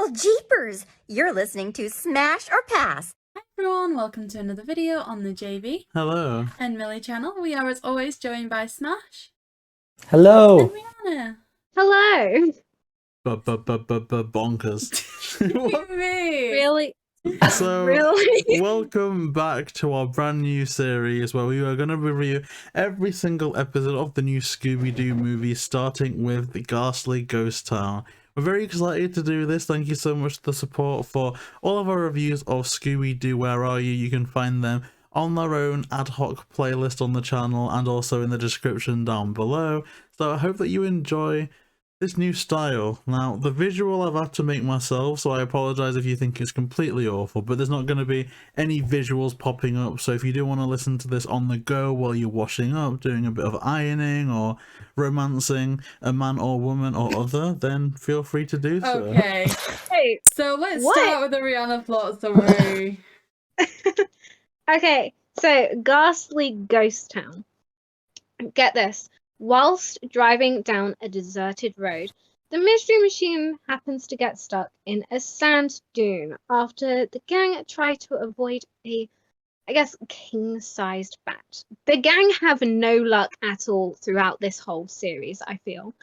Well, jeepers! You're listening to Smash or Pass. Hi everyone, welcome to another video on the JayBee Hello. and Milly channel. We are as always joined by smASH. Hello. And Rhianna. Hello. Bonkers. What? Really? So, Really? welcome back to our brand new series where we are going to review every single episode of the new Scooby-Doo movies, starting with the Ghastly Ghost Town. We're very excited to do this. Thank you so much for the support for all of our reviews of Scooby-Doo Where Are You? You can find them on their own ad hoc playlist on the channel and also in the description down below. So I hope that you enjoy this new style. Now, the visual I've had to make myself, so I apologise if you think it's completely awful, but there's not going to be any visuals popping up, so if you do want to listen to this on the go while you're washing up, doing a bit of ironing, or romancing a man or woman or other, then feel free to do so. Okay, Hey, so let's What? start with the Rhianna plot summary. okay, so Ghastly Ghost Town. Get this. Whilst driving down a deserted road, the mystery machine happens to get stuck in a sand dune after the gang try to avoid a, king-sized bat. The gang have no luck at all throughout this whole series, I feel.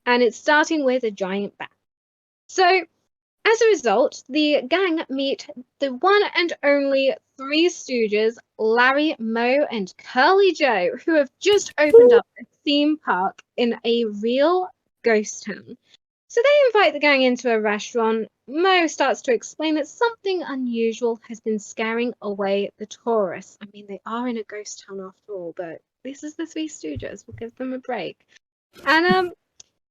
And it's starting with a giant bat. So, as a result, the gang meet the one and only three Stooges, Larry, Moe, and Curly Joe, who have just opened up a theme park in a real ghost town. So they invite the gang into a restaurant. Moe starts to explain that something unusual has been scaring away the tourists. I mean, they are in a ghost town after all, but this is the Three Stooges. We'll give them a break. And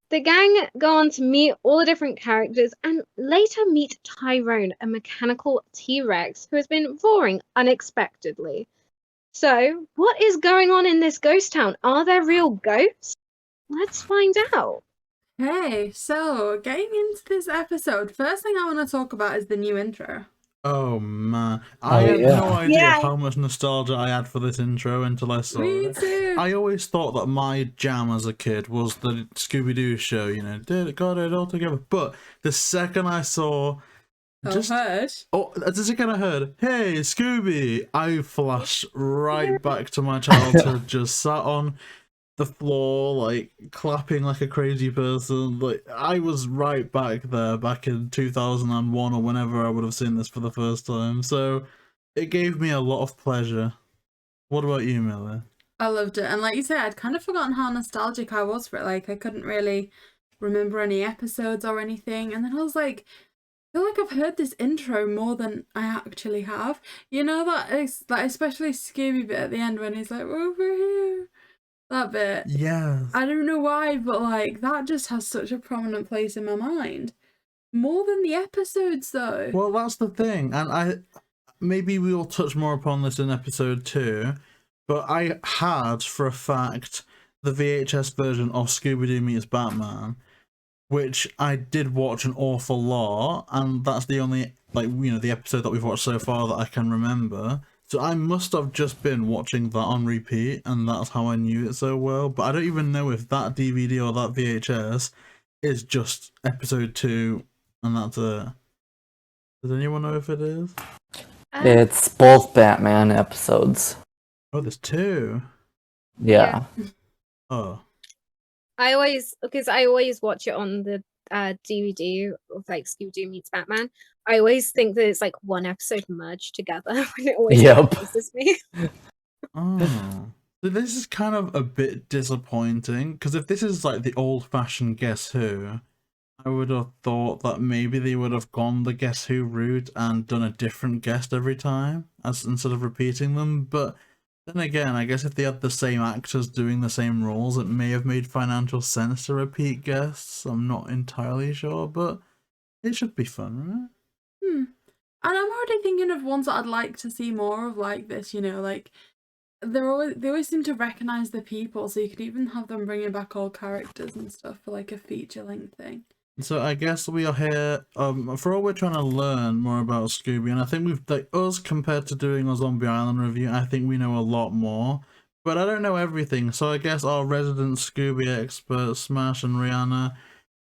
the gang go on to meet all the different characters and later meet Tyrone, a mechanical T-Rex who has been roaring unexpectedly. So, what is going on in this ghost town? Are there real ghosts? Let's find out. Hey, so getting into this episode, first thing I want to talk about is the new intro. Oh man, I had yeah. no idea Yeah. how much nostalgia I had for this intro until I saw Me it. too. I always thought that my jam as a kid was the Scooby-Doo show, you know, got it all together. But the second I saw the second I heard, hey, Scooby, I flashed right back to my childhood, just sat on the floor, like, clapping like a crazy person. Like, I was right back there, back in 2001 or whenever I would have seen this for the first time. So, it gave me a lot of pleasure. What about you, Milly? I loved it, and like you said, I'd kind of forgotten how nostalgic I was for it. Like, I couldn't really remember any episodes or anything, and then I was like, I feel like I've heard this intro more than I actually have. You know, that especially Scooby bit at the end when he's like, over here. That bit. Yes. I don't know why, but like that just has such a prominent place in my mind. More than the episodes though. Well, that's the thing, and maybe we will touch more upon this in episode 2, but I had, for a fact, the VHS version of Scooby-Doo Meets Batman, which I did watch an awful lot, and that's the only, like, you know, the episode that we've watched so far that I can remember. So I must have just been watching that on repeat, and that's how I knew it so well. But I don't even know if that DVD or that VHS is just episode 2, and that's it. Does anyone know if it is? It's both Batman episodes. Oh, there's 2. Yeah. Oh. I always watch it on the DVD of like Scooby-Doo Meets Batman. I always think that it's like one episode merged together. When it always Yep. confuses me. Oh. So this is kind of a bit disappointing, because if this is like the old-fashioned Guess Who, I would have thought that maybe they would have gone the Guess Who route and done a different guest every time, instead of repeating them. But then again, I guess if they had the same actors doing the same roles, it may have made financial sense to repeat guests. I'm not entirely sure, but it should be fun, right? And I'm already thinking of ones that I'd like to see more of like this, you know, like they always seem to recognise the people, so you could even have them bringing back old characters and stuff for like a feature-length thing. So I guess we are here, for all we're trying to learn more about Scooby, and I think we've, like, us compared to doing a Zombie Island review, I think we know a lot more, but I don't know everything, so I guess our resident Scooby experts, smASH and Rhianna,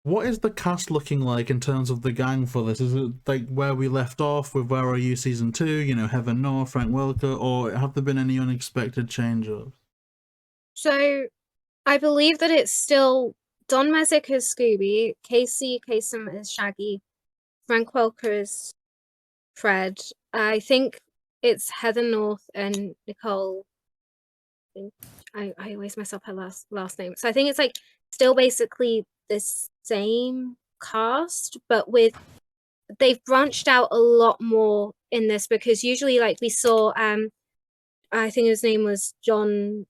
What is the cast looking like in terms of the gang for this? Is it like where we left off with Where Are You Season 2, you know, Heaven North, Frank Welker, or have there been any unexpected change-ups? So I believe that it's still Don Messick as Scooby, Kasem as Shaggy, Frank Welker as Fred. I think it's Heather North and Nicole. I always mess up her last name. So I think it's like still basically the same cast, but they've branched out a lot more in this, because usually like we saw I think his name was John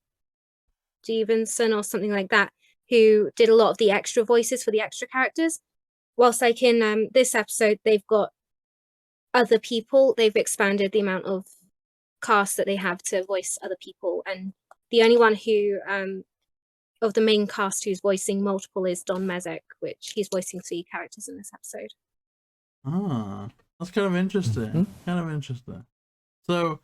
Stevenson or something like that, who did a lot of the extra voices for the extra characters. Whilst like in this episode, they've got other people. They've expanded the amount of cast that they have to voice other people, and the only one who of the main cast who's voicing multiple is Don Messick, which he's voicing 3 characters in this episode. Ah, that's kind of interesting. So,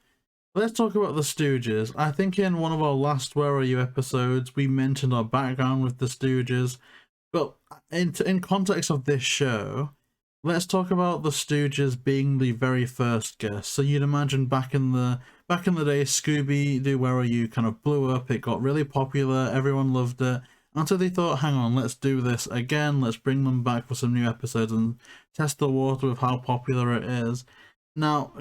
let's talk about the Stooges. I think in one of our last Where Are You episodes, we mentioned our background with the Stooges. But in context of this show, let's talk about the Stooges being the very first guest. So you'd imagine back in the day, Scooby-Doo Where Are You kind of blew up. It got really popular. Everyone loved it. Until they thought, hang on, let's do this again. Let's bring them back for some new episodes and test the water with how popular it is. Now,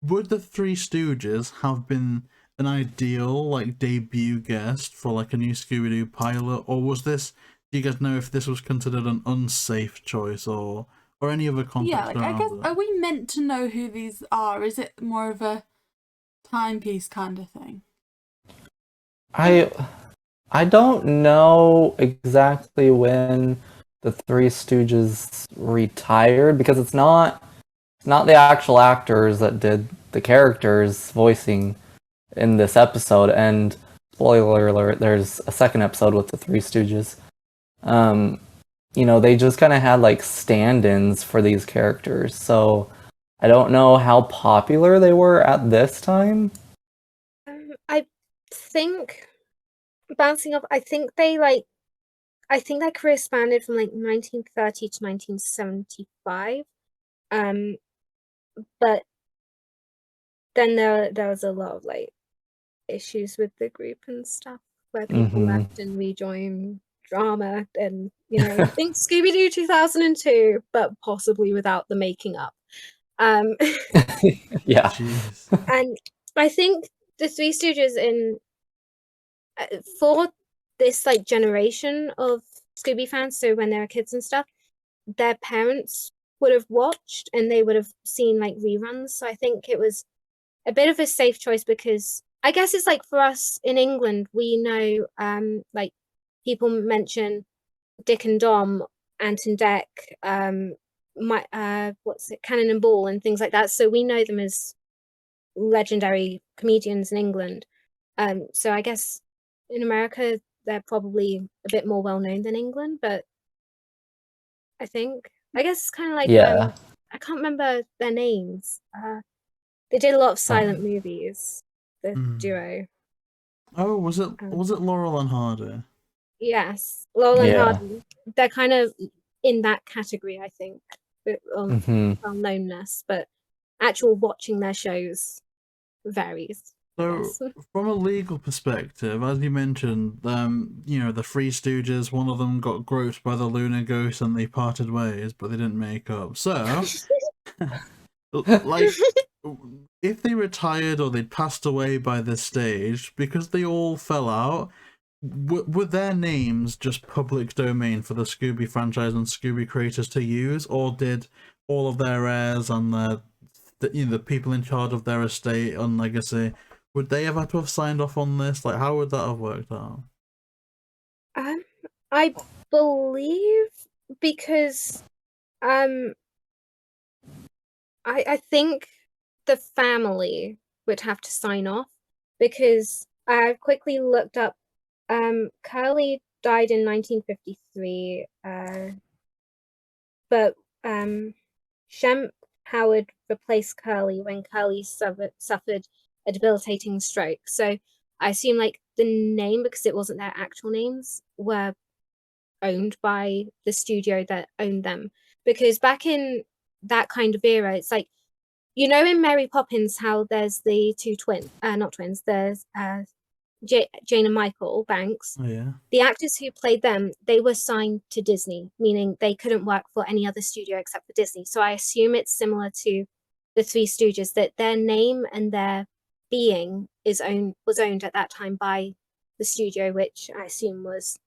would the Three Stooges have been an ideal like debut guest for like a new Scooby-Doo pilot, or was this? Do you guys know if this was considered an unsafe choice or any other context? Yeah, like I guess, are we meant to know who these are? Is it more of a timepiece kind of thing? I don't know exactly when the Three Stooges retired, because it's not the actual actors that did the characters voicing in this episode. And spoiler alert, there's a second episode with the Three Stooges. You know, they just kind of had like stand-ins for these characters, so I don't know how popular they were at this time. I think, bouncing up, I think their career spanned from like 1930 to 1975. But then there was a lot of like issues with the group and stuff, where people left and rejoined, drama, and you know, think Scooby-Doo 2002, but possibly without the making up. Yeah. Jeez. And I think the Three Stooges for this like generation of Scooby fans, so when they were kids and stuff, their parents would have watched and they would have seen like reruns. So I think it was a bit of a safe choice, because I guess it's like for us in England, we know like people mention Dick and Dom, Ant and Dec, Cannon and Ball and things like that. So we know them as legendary comedians in England. So I guess in America they're probably a bit more well known than England, but I guess it's kind of like I can't remember their names. They did a lot of silent movies, the duo. Oh, was it Laurel and Hardy? Yes, Laurel and Hardy. They're kind of in that category, I think, of well-knownness, but actual watching their shows varies. So, from a legal perspective, as you mentioned, you know, the Three Stooges, one of them got groped by the Lunar Ghost and they parted ways, but they didn't make up. So, like, if they retired or they'd passed away by this stage, because they all fell out, were their names just public domain for the Scooby franchise and Scooby creators to use, or did all of their heirs and the people in charge of their estate and legacy, would they have had to have signed off on this? Like, how would that have worked out? I believe because I think the family would have to sign off, because I quickly looked up. Curly died in 1953, but Shemp Howard replaced Curly when Curly suffered a debilitating stroke. So I assume like the name, because it wasn't their actual names, were owned by the studio that owned them. Because back in that kind of era, it's like, you know, in Mary Poppins, how there's the two not twins, there's Jane and Michael Banks. Oh, yeah. The actors who played them, they were signed to Disney, meaning they couldn't work for any other studio except for Disney. So I assume it's similar to the Three Stooges, that their name and their being was owned at that time by the studio, which I assume was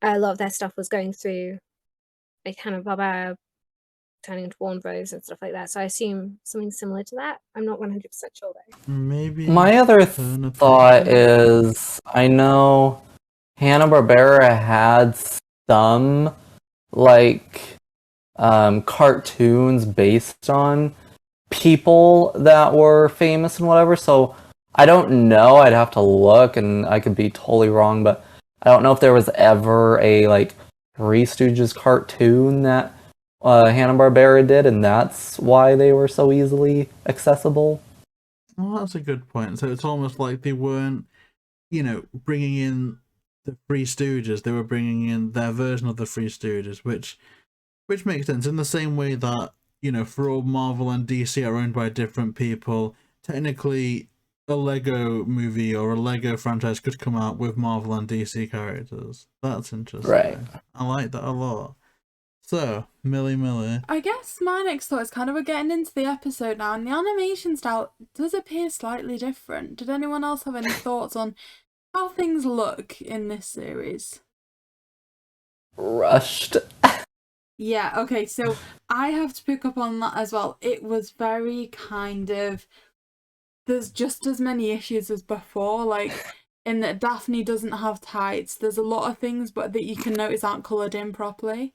a lot of their stuff was going through a kind of Barbara turning into Warner Bros. And stuff like that. So I assume something similar to that. I'm not 100% sure though. Maybe. My other thought is, I know Hanna-Barbera had some like cartoons based on people that were famous and whatever, so I don't know, I'd have to look and I could be totally wrong, but I don't know if there was ever a like Three Stooges cartoon that Hanna-Barbera did, and that's why they were so easily accessible. Well, that's a good point. So it's almost like they weren't, you know, bringing in the Three Stooges, they were bringing in their version of the Three Stooges, which makes sense in the same way that, you know, for all Marvel and DC are owned by different people, technically a Lego movie or a Lego franchise could come out with Marvel and DC characters. That's interesting. Right. I like that a lot. So, Milly. I guess my next thought is kind of we're getting into the episode now, and the animation style does appear slightly different. Did anyone else have any thoughts on how things look in this series? Rushed. Yeah, okay, so I have to pick up on that as well. It was very kind of, there's just as many issues as before, like in that Daphne doesn't have tights. There's a lot of things but that you can notice aren't coloured in properly.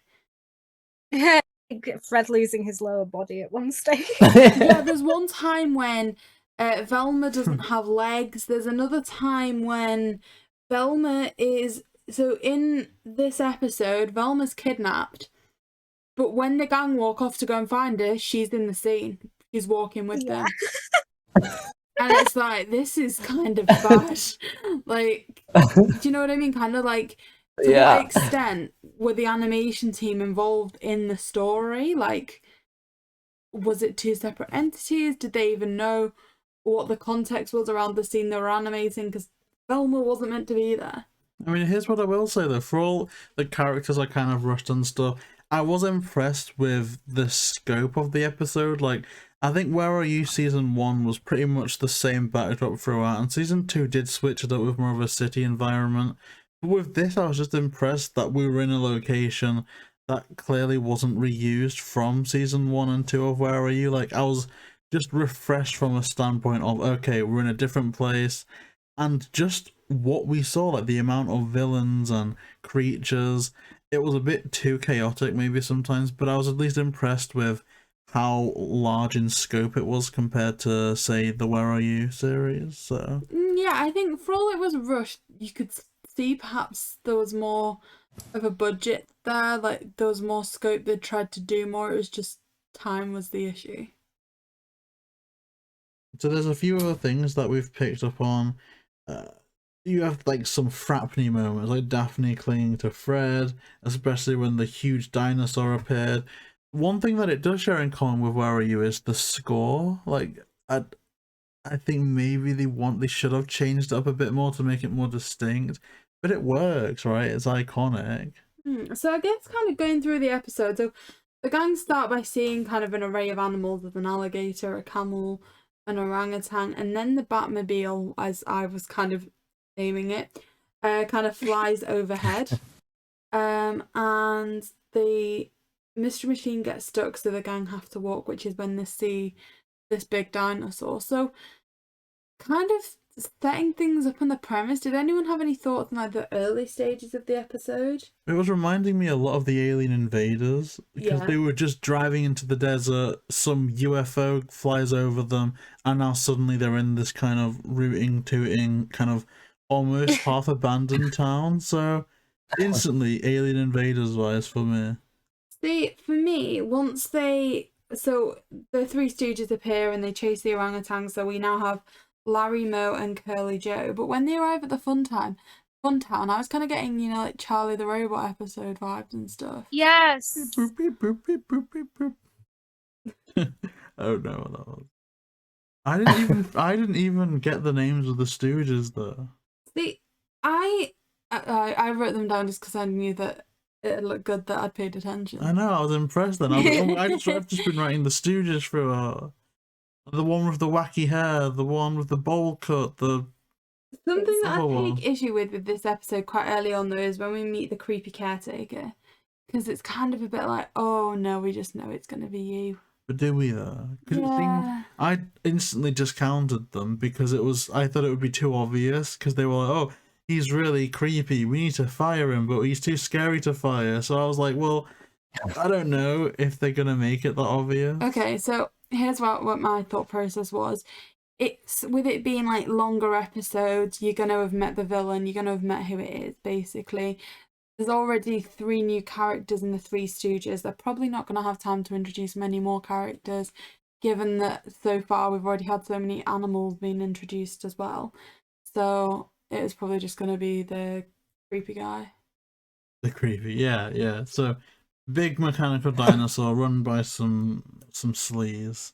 Fred losing his lower body at one stage. Yeah, there's one time when Velma doesn't have legs. There's another time when Velma is... So in this episode, Velma's kidnapped, but when the gang walk off to go and find her, she's in the scene. She's walking with them. And it's like, this is kind of bad. Like, do you know what I mean? Kind of like, to what extent were the animation team involved in the story? Like, was it two separate entities? Did they even know what the context was around the scene they were animating? Because Velma wasn't meant to be there. I mean, here's what I will say though. For all the characters are kind of rushed and stuff, I was impressed with the scope of the episode. Like, I think Where Are You Season 1 was pretty much the same backdrop throughout, and Season 2 did switch it up with more of a city environment. But with this, I was just impressed that we were in a location that clearly wasn't reused from Season 1 and 2 of Where Are You. Like, I was just refreshed from a standpoint of, okay, we're in a different place, and just what we saw, like the amount of villains and creatures, it was a bit too chaotic maybe sometimes, but I was at least impressed with how large in scope it was compared to, say, the Where Are You series. So yeah, I think for all it was rushed, you could see perhaps there was more of a budget there, like there was more scope, they tried to do more, it was just time was the issue. So there's a few other things that we've picked up on. You have like some frappny moments, like Daphne clinging to Fred, especially when the huge dinosaur appeared. One thing that it does share in common with Where Are You is the score. Like, I think maybe they should have changed it up a bit more to make it more distinct, but it works, right? It's iconic. So I guess kind of going through the episode, so the gang start by seeing kind of an array of animals with an alligator, a camel, an orangutan, and then the Batmobile, as I was kind of naming it, kind of flies overhead. And the Mystery Machine gets stuck, so the gang have to walk, which is when they see this big dinosaur. So kind of setting things up on the premise. Did anyone have any thoughts on like the early stages of the episode? It was reminding me a lot of the Alien Invaders, because they were just driving into the desert, some UFO flies over them, and now suddenly they're in this kind of rooting, tooting, kind of almost half abandoned town. So instantly Alien Invaders wise for me. See, for me, once so the Three Stooges appear and they chase the orangutan, so we now have Larry, Moe and Curly Joe. But when they arrive at the fun time, Funtown, I was kind of getting, you know, like Charlie the Robot episode vibes and stuff. Yes. Boop, beep, boop, beep, boop, beep, boop. I don't know what that was. I didn't even get the names of the Stooges though. See, I wrote them down just because I knew that it looked good that I'd paid attention. I know, I was impressed then. I was like, oh, I've just been writing the Stooges for the one with the wacky hair, the one with the bowl cut, the Something that I other one. take issue with this episode quite early on though is when we meet the creepy caretaker, because it's kind of a bit like, oh no, we just know it's going to be you. But do we though? Because I instantly discounted them because I thought it would be too obvious because they were like, oh, he's really creepy. We need to fire him, but he's too scary to fire. So I was like, well, I don't know if they're gonna make it that obvious. Okay, so here's what my thought process was. It's with it being like longer episodes, you're gonna have met the villain, you're gonna have met who it is, basically. There's already 3 new characters in the 3 Stooges. They're probably not going to have time to introduce many more characters, given that so far we've already had so many animals being introduced as well. So it was probably just going to be the creepy guy. The creepy, yeah. So big mechanical dinosaur run by some sleaze,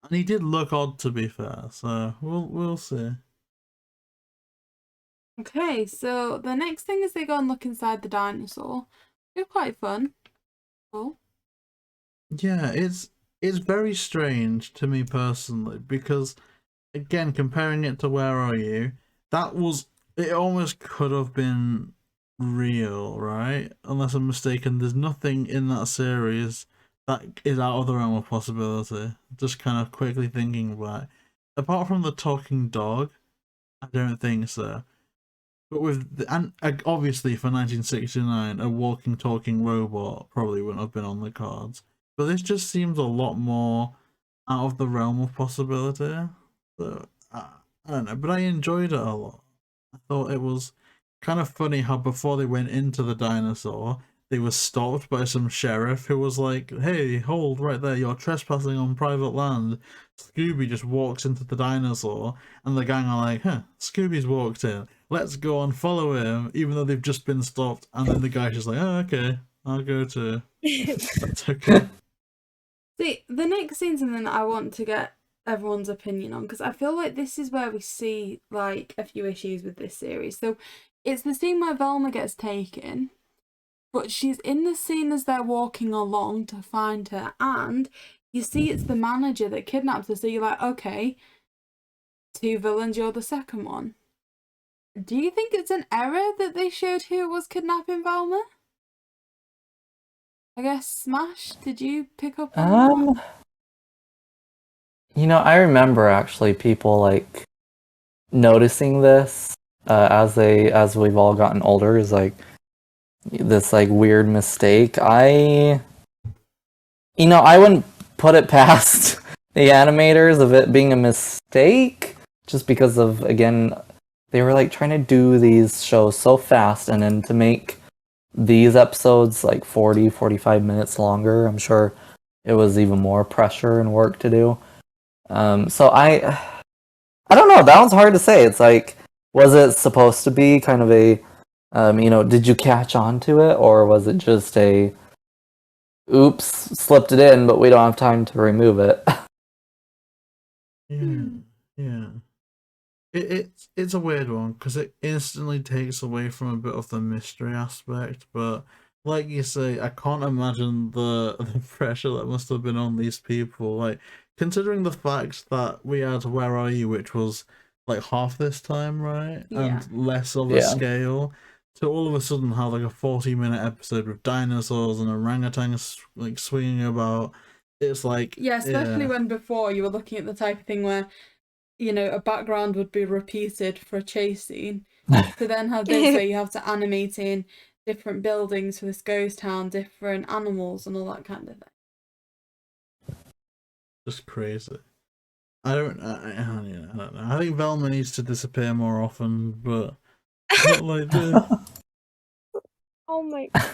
and he did look odd to be fair. So we'll see. Okay, so the next thing is they go and look inside the dinosaur. They're quite fun. Cool. Yeah, it's very strange to me personally because, again, comparing it to Where Are You, it almost could have been real, right? Unless I'm mistaken, there's nothing in that series that is out of the realm of possibility. Just kind of quickly thinking about it. Apart from the talking dog, I don't think so. But and obviously for 1969, a walking, talking robot probably wouldn't have been on the cards. But this just seems a lot more out of the realm of possibility. So I don't know, but I enjoyed it a lot. I thought it was kind of funny how before they went into the dinosaur, they were stopped by some sheriff who was like, "Hey, hold right there! You're trespassing on private land." Scooby just walks into the dinosaur, and the gang are like, "Huh, Scooby's walked in. Let's go and follow him," even though they've just been stopped. And then the guy's just like, "Oh, okay, I'll go too." That's okay. See, the next scene's something that I want to get everyone's opinion on, because I feel like this is where we see like a few issues with this series. So it's the scene where Velma gets taken, but she's in the scene as they're walking along to find her, and you see it's the manager that kidnaps her. So you're like, okay, 2 villains, you're the second one. Do you think it's an error that they showed who was kidnapping Velma? I guess SMASH, did you pick up on that? You know, I remember actually people like noticing this as we've all gotten older, is like this like weird mistake. I wouldn't put it past the animators of it being a mistake, just because of, again, they were like trying to do these shows so fast, and then to make these episodes like 40-45 minutes longer, I'm sure it was even more pressure and work to do. So I don't know, that one's hard to say. It's like, was it supposed to be kind of a did you catch on to it, or was it just a oops, slipped it in, but we don't have time to remove it? Yeah. It's a weird one because it instantly takes away from a bit of the mystery aspect, but like you say, I can't imagine the pressure that must have been on these people. Like, considering the fact that we had Where Are You, which was like half this time, right? Yeah. And less of a scale, to all of a sudden have like a 40-minute episode with dinosaurs and orangutans like swinging about. It's like, Yeah, especially when before you were looking at the type of thing where, you know, a background would be repeated for a chase scene. To then have this where you have to animate in different buildings for this ghost town, different animals and all that kind of thing. Just crazy. I don't know. I think Velma needs to disappear more often, but not like this. Oh my god.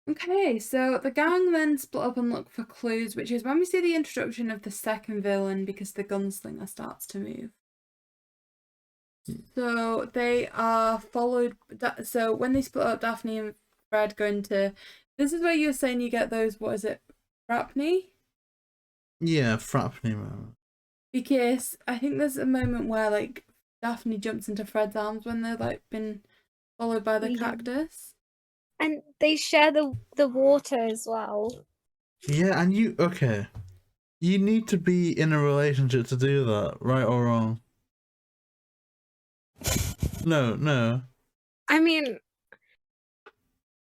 Okay, so the gang then split up and look for clues, which is when we see the introduction of the second villain, because the gunslinger starts to move. So they are followed. So when they split up, Daphne and Fred go into. This is where you're saying you get those. What is it? Frapney? Yeah, Frapney moment. Because I think there's a moment where like Daphne jumps into Fred's arms when they're like been followed by the cactus. And they share the water as well. Yeah, and you okay. You need to be in a relationship to do that, right or wrong? No. I mean,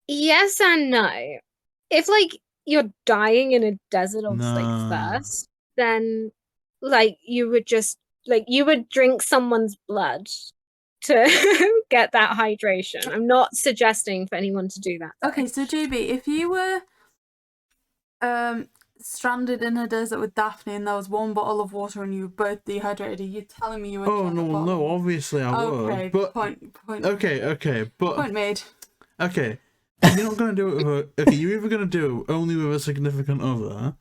yes and no. If like you're dying in a desert of Nah. like thirst, then like you would just like you would drink someone's blood to get that hydration. I'm not suggesting for anyone to do that. Okay, so JayBee, if you were stranded in a desert with Daphne and there was one bottle of water and you were both dehydrated, are you telling me you would? Oh no, obviously I would. Okay, But point. Okay, but Point made. okay. You're not gonna do it with okay, you're either gonna do it only with a significant other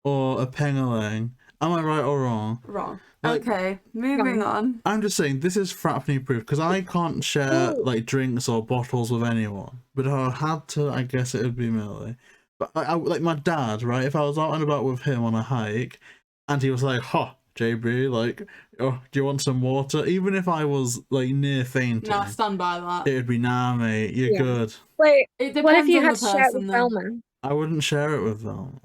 or a pengaling. Am I right or wrong? Wrong. Like, okay, moving on. I'm just saying this is Frapney proof because I can't share like drinks or bottles with anyone. But if I had to, I guess it would be Milly. But I like my dad, right? If I was out and about with him on a hike, and he was like, "Ha, JayBee, like, oh, do you want some water?" Even if I was like near fainting, Nah, stand by that. it would be nah, mate. You're good. Wait, It what if depends you on had the to share it person, with though. Velma? I wouldn't share it with them.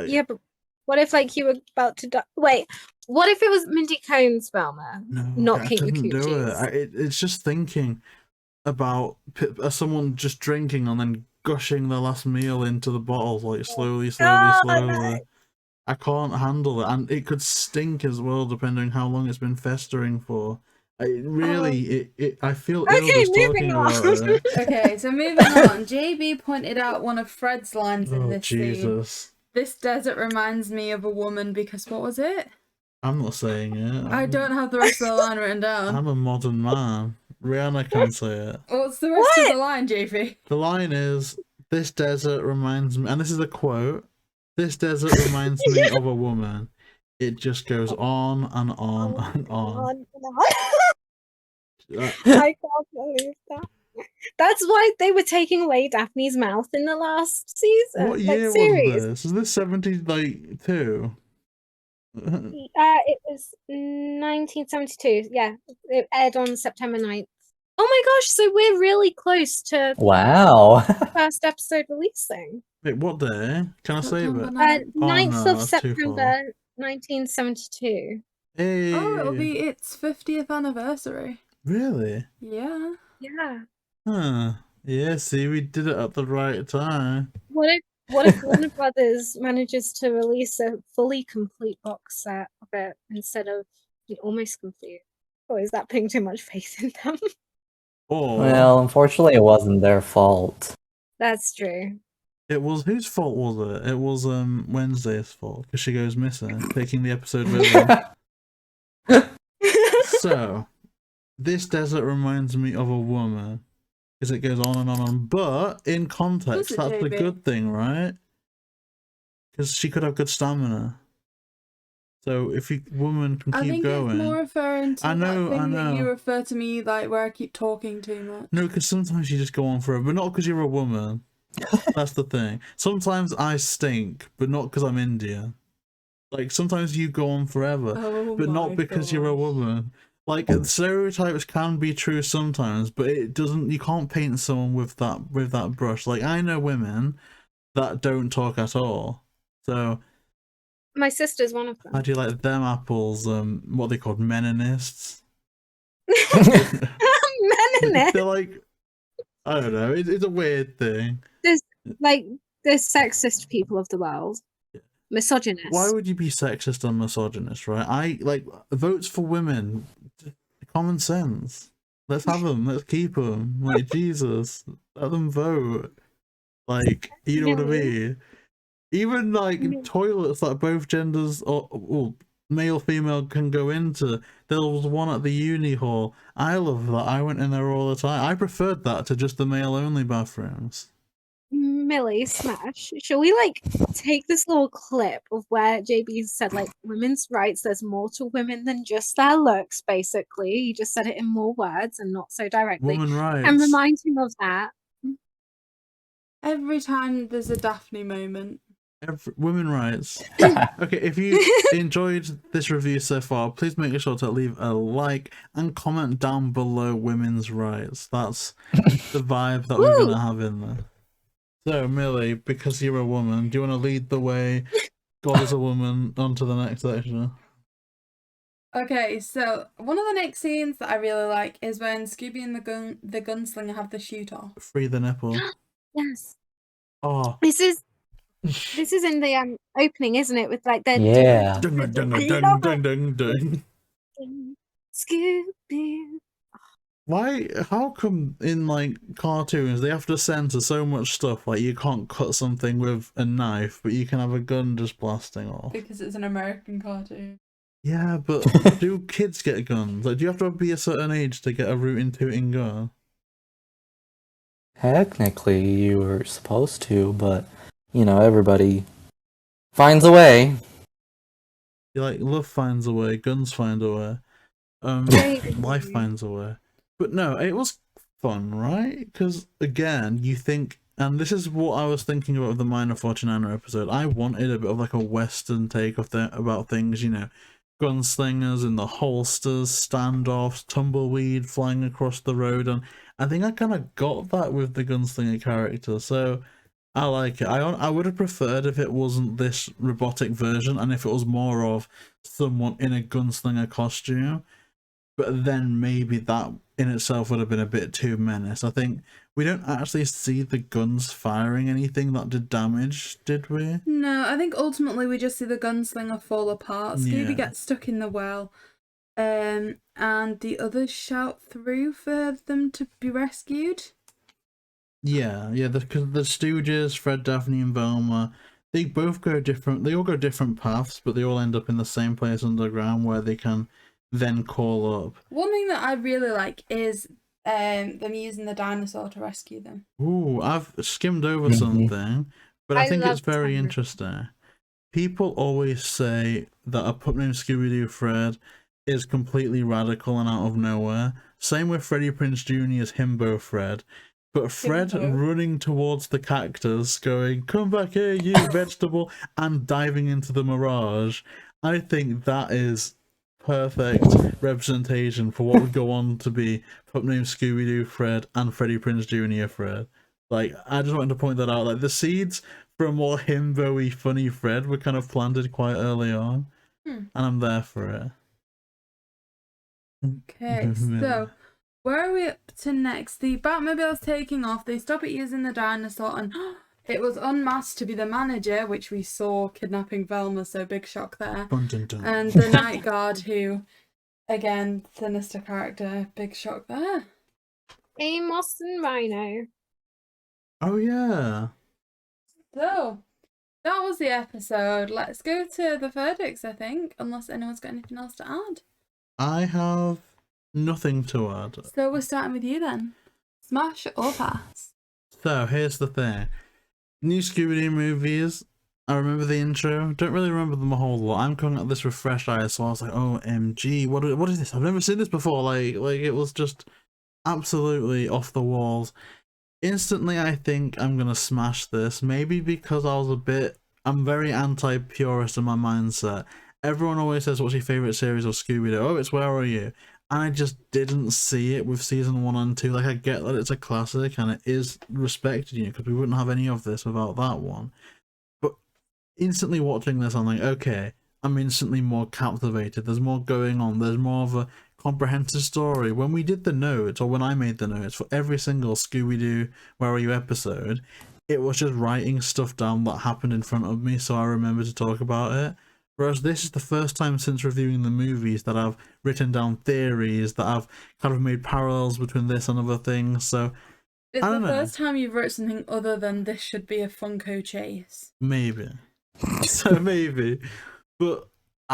Yeah, but what if like you were about to die? Wait, what if it was Mindy Cohn's Velma? No, Not I Kate couldn't do Micucci's. It's just thinking about someone just drinking and then gushing their last meal into the bottle, like slowly. No. I can't handle it, and it could stink as well, depending on how long it's been festering for. I feel ill Okay, just talking moving on. about it. Okay, so moving on. JayBee pointed out one of Fred's lines in Oh this scene. Jesus! This desert reminds me of a woman because what was it? I'm not saying it. I don't have the rest of the line written down. I'm a modern man. Rhianna can say it. What's the rest of the line, JayBee? The line is, "This desert reminds me," and this is a quote, "This desert reminds me of a woman." It just goes on and on and on. I can't believe that. That's why they were taking away Daphne's mouth in the last season. What year series. was this? Is this 72? It was 1972. Yeah, it aired on September 9th. Oh my gosh, so we're really close to Wow. the first episode releasing. Wait, what day? Can I save it? 9th no, of that's too far. September 1972. Hey. Oh, it'll be its 50th anniversary. Really? Yeah. Yeah. Huh. Yeah, see, we did it at the right time. What if Warner Brothers manages to release a fully complete box set of it instead of almost complete? Or is that putting too much faith in them? Or Well, unfortunately, it wasn't their fault. That's true. it was, whose fault was it? It was Wednesday's fault because she goes missing, taking the episode with her. So, this desert reminds me of a woman. Because it goes on and on and on. But in context, Does it, that's the JayBee? good thing, right? Because she could have good stamina. So if a woman can I keep think going. it's more referring to I know, that thing I know. that you refer to me like where I keep talking too much. No, because sometimes you just go on forever, but not because you're a woman. That's the thing. Sometimes I stink, but not because I'm Indian. Like sometimes you go on forever, Oh but not my because you're a gosh. woman. Like stereotypes can be true sometimes, but it doesn't. You can't paint someone with that brush. Like I know women that don't talk at all. So My sister's one of them. how do you like them apples? What are they called, meninists? Meninist. They're like, I don't know. It's a weird thing. Like the sexist people of the world. Misogynist. Why would you be sexist and misogynist, right? I like votes for women. Common sense. Let's have them. Let's keep them. Like Jesus, let them vote. Like you know what I mean. Even like toilets that both genders or male female can go into. There was one at the uni hall. I love that. I went in there all the time. I preferred that to just the male only bathrooms. Milly smash, shall we like take this little clip of where JB said like women's rights, there's more to women than just their looks, basically. He just said it in more words and not so directly. Woman rights. And remind him of that. Every time there's a Daphne moment. Women rights. Okay, if you enjoyed this review so far, please make sure to leave a like and comment down below women's rights. That's the vibe that we're gonna have in there. So, Milly, because you're a woman, do you want to lead the way, God is a woman, onto the next section? Okay, so one of the next scenes that I really like is when Scooby and the gunslinger have the shoot off. Free the nipple. Yes. Oh. This is in the opening, isn't it? With like their Yeah. Dung, dung, dung, dung, dung, dung, dung. Scooby. Why? How come in like cartoons they have to censor so much stuff? Like you can't cut something with a knife, but you can have a gun just blasting off. Because it's an American cartoon. Yeah, but do kids get guns? Like, do you have to be a certain age to get a rootin' tootin' gun? Technically, you were supposed to, but you know, everybody finds a way. You like love finds a way, guns find a way, life finds a way. But no, it was fun, right? Because again, you think, and this is what I was thinking about with the Minor 49er episode. I wanted a bit of like a Western take of about things, you know, gunslingers in the holsters, standoffs, tumbleweed flying across the road, and I think I kind of got that with the gunslinger character. So I like it. I would have preferred if it wasn't this robotic version, and if it was more of someone in a gunslinger costume. But then maybe that in itself would have been a bit too menace. I think we don't actually see the guns firing anything that did damage, did we? No, I think ultimately we just see the gunslinger fall apart. Scooby gets stuck in the well, and the others shout through for them to be rescued. Yeah, because the Stooges, Fred, Daphne, and Velma, they both go different. They all go different paths, but they all end up in the same place underground where they can then call up. One thing that I really like is them using the dinosaur to rescue them. Ooh, I've skimmed over something, but I think it's very interesting. People always say that a pup named Scooby-Doo Fred is completely radical and out of nowhere. Same with Freddie Prinze Jr.'s Himbo Fred. But Fred running towards the cactus, going, "Come back here, you vegetable," and diving into the mirage, I think that is perfect representation for what would go on to be pup named Scooby-Doo Fred and Freddie Prinze Jr. Fred. Like, I just wanted to point that out. Like, the seeds for a more himbo-y, funny Fred were kind of planted quite early on, and I'm there for it. Okay, so where are we up to next? The Batmobile's taking off. They stop it using the dinosaur, and it was unmasked to be the manager, which we saw kidnapping Velma, so big shock there. Dun, dun, dun. And the night guard, who, again, sinister character, big shock there. Amos and Rhino. Oh yeah. So, that was the episode. Let's go to the verdicts, I think, unless anyone's got anything else to add. I have nothing to add. So we're starting with you then. Smash or pass? So here's the thing. New Scooby-Doo movies, I remember the intro, don't really remember them a whole lot. I'm coming at this with fresh eyes, so I was like, OMG, what is this? I've never seen this before. Like it was just absolutely off the walls. Instantly, I think I'm gonna smash this, maybe because I'm very anti-purist in my mindset. Everyone always says, what's your favourite series of Scooby-Doo? Oh, it's Where Are You? And I just didn't see it with season 1 and 2. Like, I get that it's a classic and it is respected, you know, because we wouldn't have any of this without that one. But instantly watching this, I'm like, okay, I'm instantly more captivated. There's more going on. There's more of a comprehensive story. When we did the notes, or when I made the notes for every single Scooby-Doo Where Are You episode, it was just writing stuff down that happened in front of me so I remember to talk about it. Whereas this is the first time since reviewing the movies that I've written down theories, that I've kind of made parallels between this and other things, so It's I the don't know. first time you've wrote something other than this should be a Funko chase. Maybe. So maybe. But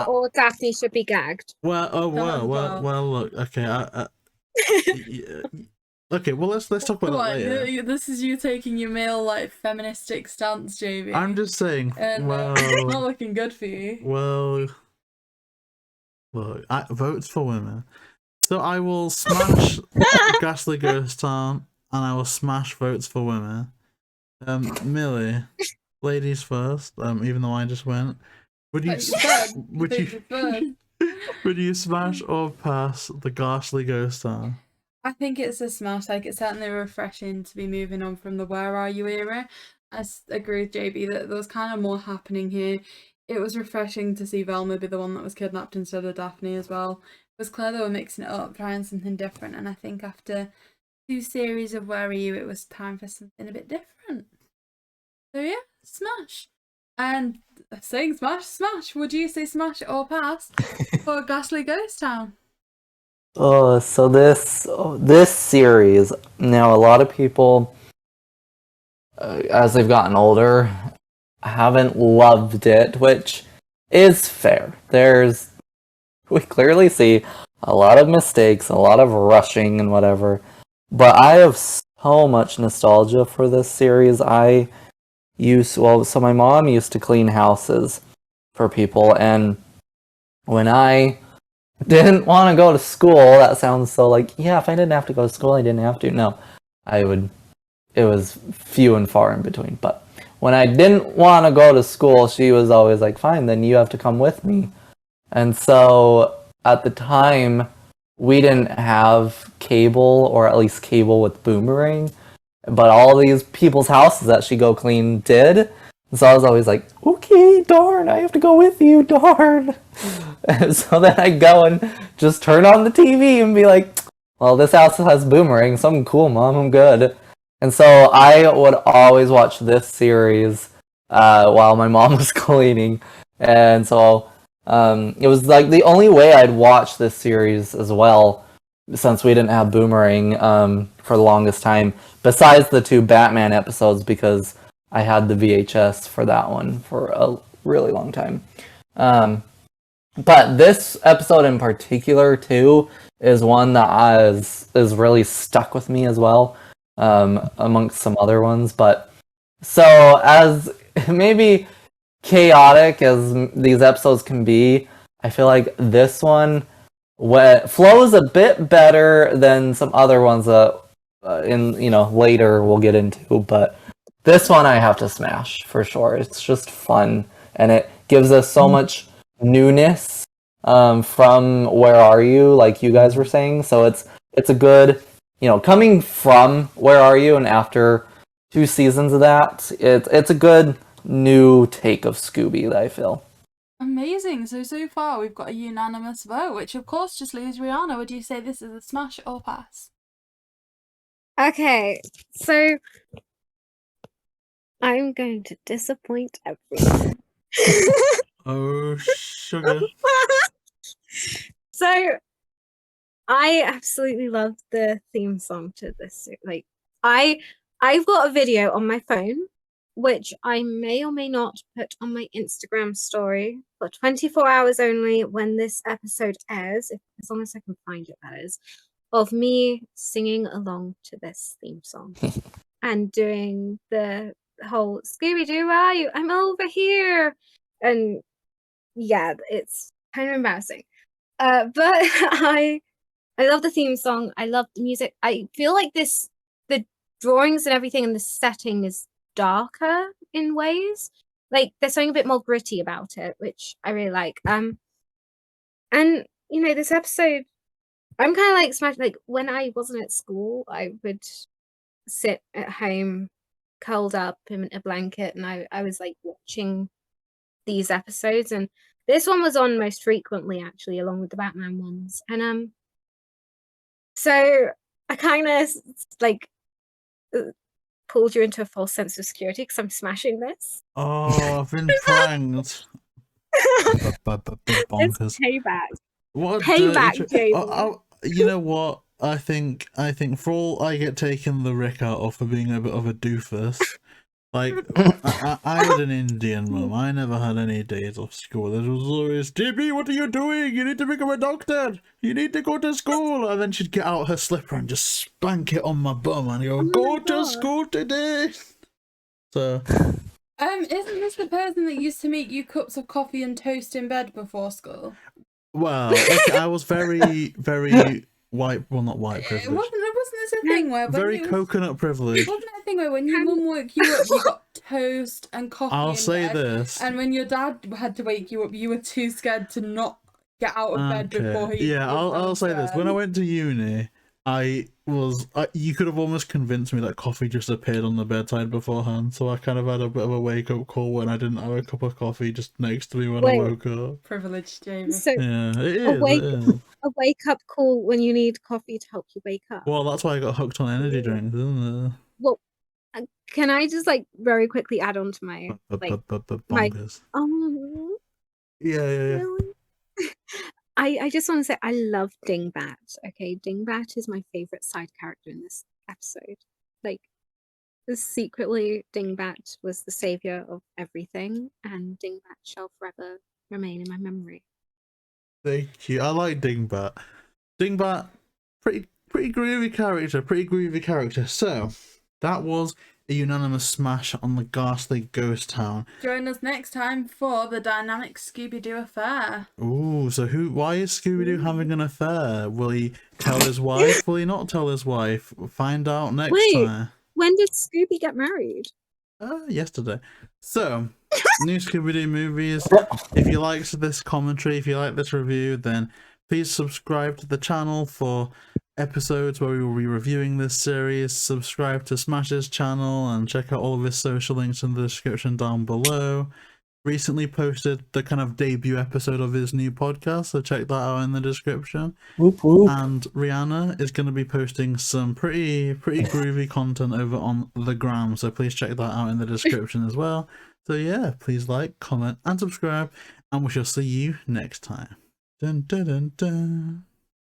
Or Daphne should be gagged. well, look, okay, Okay, well let's talk about What? that later. This is you taking your male like feministic stance, JayBee. I'm just saying. And Well, it's not looking good for you. well, look, votes for women. So I will smash Ghastly Ghost Town, and I will smash votes for women. Millie, ladies first. Even though I just went, would you would you smash or pass the Ghastly Ghost Town? I think it's a smash. Like, it's certainly refreshing to be moving on from the Where Are You era. I agree with JayBee that there was kind of more happening here. It was refreshing to see Velma be the one that was kidnapped instead of Daphne as well. It was clear they were mixing it up, trying something different, and I think after 2 series of Where Are You, it was time for something a bit different. So yeah, smash. And saying smash, would you say smash or pass for Ghastly Ghost Town? So this series, now a lot of people, as they've gotten older, haven't loved it, which is fair. We clearly see a lot of mistakes, a lot of rushing and whatever, but I have so much nostalgia for this series. So my mom used to clean houses for people, and when I didn't want to go to school, that sounds so like, yeah, if I didn't have to go to school, I didn't have to. No, it was few and far in between, but when I didn't want to go to school, she was always like, fine, then you have to come with me. And so at the time, we didn't have cable, or at least cable with Boomerang, but all these people's houses that she go clean did. So I was always like, okay, darn, I have to go with you, darn. And so then I'd go and just turn on the TV and be like, well, this house has Boomerang, so I'm cool, Mom, I'm good. And so I would always watch this series while my mom was cleaning. And so it was like the only way I'd watch this series as well, since we didn't have Boomerang for the longest time, besides the 2 Batman episodes, because I had the VHS for that one for a really long time. But this episode in particular, too, is one that is really stuck with me as well, amongst some other ones. But so as maybe chaotic as these episodes can be, I feel like this one flows a bit better than some other ones that later we'll get into. But this one I have to smash for sure. It's just fun, and it gives us so much newness from Where Are You, like you guys were saying. So it's a good, coming from Where Are You, and after 2 seasons of that, it's a good new take of Scooby that I feel. Amazing. So far we've got a unanimous vote, which of course just leaves Rhianna. Would you say this is a smash or pass? Okay, so I'm going to disappoint everyone. Oh, sugar. So I absolutely loved the theme song to this. Like, I've got a video on my phone, which I may or may not put on my Instagram story for 24 hours only when this episode airs, as long as I can find it, that is, of me singing along to this theme song and doing the whole Scooby-Doo, where are you? I'm over here. And yeah, it's kind of embarrassing. But I love the theme song. I love the music. I feel like the drawings and everything and the setting is darker in ways. Like, there's something a bit more gritty about it, which I really like. And this episode, I'm kind of like smashed. Like, when I wasn't at school, I would sit at home curled up in a blanket, and I was like watching these episodes, and this one was on most frequently, actually, along with the Batman ones. And so I kind of like pulled you into a false sense of security because I'm smashing this. Oh, I've been pranked. Bonkers. It's payback. What a Payback, dirty JayBee. you know what? I think for all I get taken the rick out of for being a bit of a doofus, Like, I had an Indian mum. I never had any days off school. It was always, JayBee, what are you doing? You need to become a doctor. You need to go to school. And then she'd get out her slipper and just spank it on my bum and go, go to school today. So... Isn't this the person that used to make you cups of coffee and toast in bed before school? Well, okay, I was very, very white. Well, not white privileged. Wasn't this a thing where very coconut privileged. Wasn't it a thing where when your mum woke you up, you got toast and coffee? I'll say bed, this. And when your dad had to wake you up, you were too scared to not get out of bed before he. Yeah, I'll say this. When I went to uni, you could have almost convinced me that coffee just appeared on the bedside beforehand, so I kind of had a bit of a wake-up call when I didn't have a cup of coffee just next to me when I woke up. Privileged, JayBee. So Yeah, it is. a wake-up call when you need coffee to help you wake up. Well, that's why I got hooked on energy drinks, isn't it? Well, can I just like very quickly add on to my Bonkers. Yeah. Really? I just want to say I love Dingbat. Okay, Dingbat is my favorite side character in this episode. Like, secretly, Dingbat was the savior of everything, and Dingbat shall forever remain in my memory. Thank you. I like Dingbat. Dingbat, pretty groovy character. So that was a unanimous smash on the Ghastly Ghost Town. Join us next time for the dynamic Scooby-Doo affair. Ooh, so why is Scooby-Doo having an affair? Will he tell his wife? Will he not tell his wife? Find out next time. When did Scooby get married? Yesterday. So, new Scooby-Doo movies. If you liked this commentary, if you like this review, then please subscribe to the channel for episodes where we will be reviewing this series. Subscribe to smASH's channel and check out all of his social links in the description down below. Recently posted the kind of debut episode of his new podcast, so check that out in the description. Whoop, whoop. And Rhianna is going to be posting some pretty groovy content over on the gram, so please check that out in the description as well. So yeah, please like, comment and subscribe, and we shall see you next time. Dun dun dun dun.